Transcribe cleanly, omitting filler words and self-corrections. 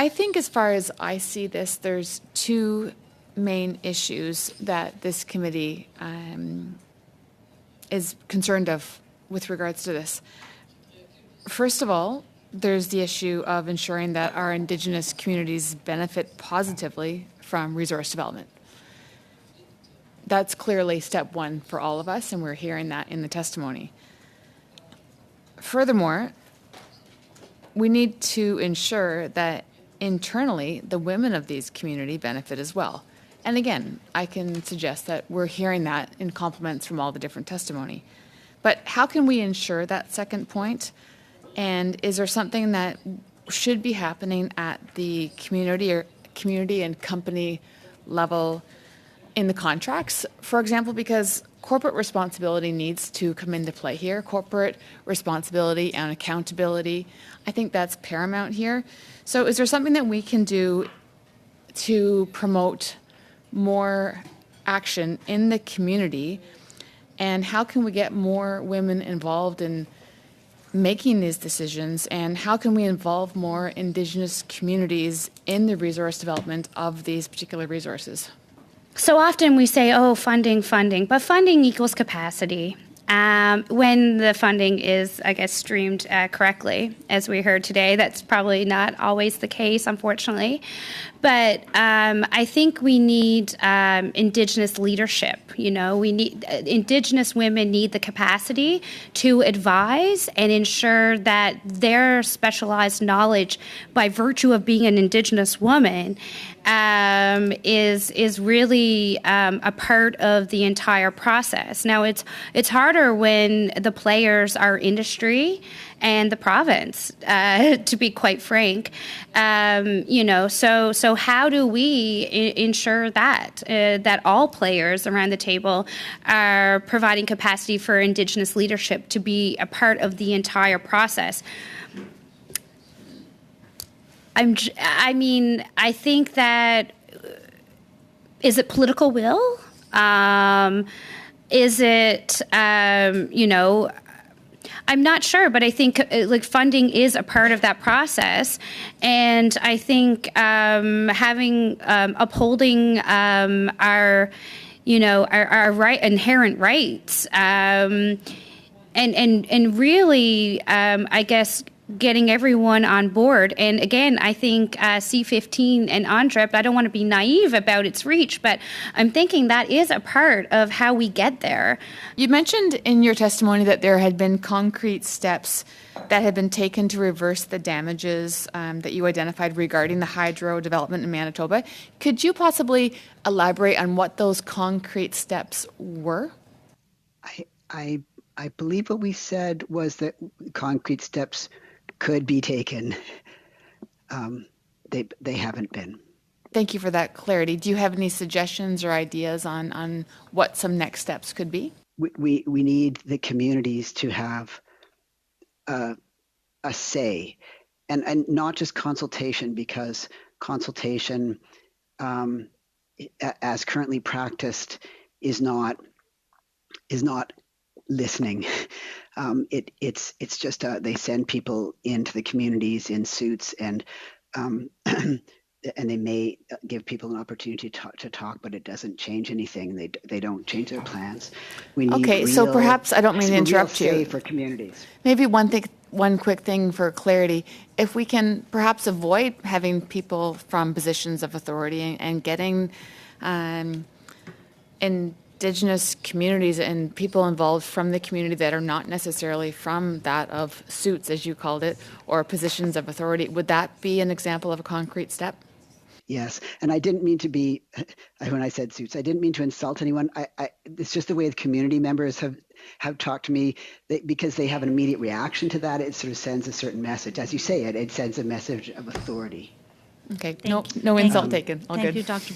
I think as far as I see this, there's two main issues that this committee is concerned of with regards to this. First of all, there's the issue of ensuring that our Indigenous communities benefit positively from resource development. That's clearly step one for all of us, and we're hearing that in the testimony. Furthermore, we need to ensure that internally the women of these community benefit as well. And again, I can suggest that we're hearing that in compliments from all the different testimony. But how can we ensure that second point? And is there something that should be happening at the community and company level in the contracts, for example, because corporate responsibility needs to come into play here. Corporate responsibility and accountability, I think that's paramount here. So is there something that we can do to promote more action in the community? And how can we get more women involved in making these decisions? And how can we involve more Indigenous communities in the resource development of these particular resources? So often we say, oh, funding, but funding equals capacity. When the funding is, I guess, streamed correctly, as we heard today, that's probably not always the case, unfortunately. But I think we need Indigenous leadership. You know, we need Indigenous women need the capacity to advise and ensure that their specialized knowledge, by virtue of being an Indigenous woman, is really a part of the entire process. Now, it's harder when the players are industry and the province, to be quite frank. So how do we ensure that all players around the table are providing capacity for Indigenous leadership to be a part of the entire process? I think that, is it political will? Is it, I'm not sure, but I think funding is a part of that process, and I think upholding our inherent rights, and really, I guess, getting everyone on board. And again, I think C15 and UNDRIP, I don't want to be naive about its reach, but I'm thinking that is a part of how we get there. You mentioned in your testimony that there had been concrete steps that had been taken to reverse the damages that you identified regarding the hydro development in Manitoba. Could you possibly elaborate on what those concrete steps were? I believe what we said was that concrete steps could be taken. They haven't been. Thank you for that clarity. Do you have any suggestions or ideas on what some next steps could be? We need the communities to have a say, and not just consultation, because consultation, as currently practiced, is not listening. It's just they send people into the communities in suits, and they may give people an opportunity to talk, but it doesn't change anything. They don't change their plans. We need so perhaps, I don't mean to interrupt you, for communities. Maybe one quick thing for clarity. If we can perhaps avoid having people from positions of authority and getting Indigenous communities and people involved from the community that are not necessarily from that of suits, as you called it, or positions of authority, would that be an example of a concrete step? Yes, and I didn't mean to be, when I said suits, I didn't mean to insult anyone. It's just the way the community members have talked to me, because they have an immediate reaction to that. It sort of sends a certain message. As you say, it sends a message of authority. Okay, no insult taken. All Thank good. you, Dr.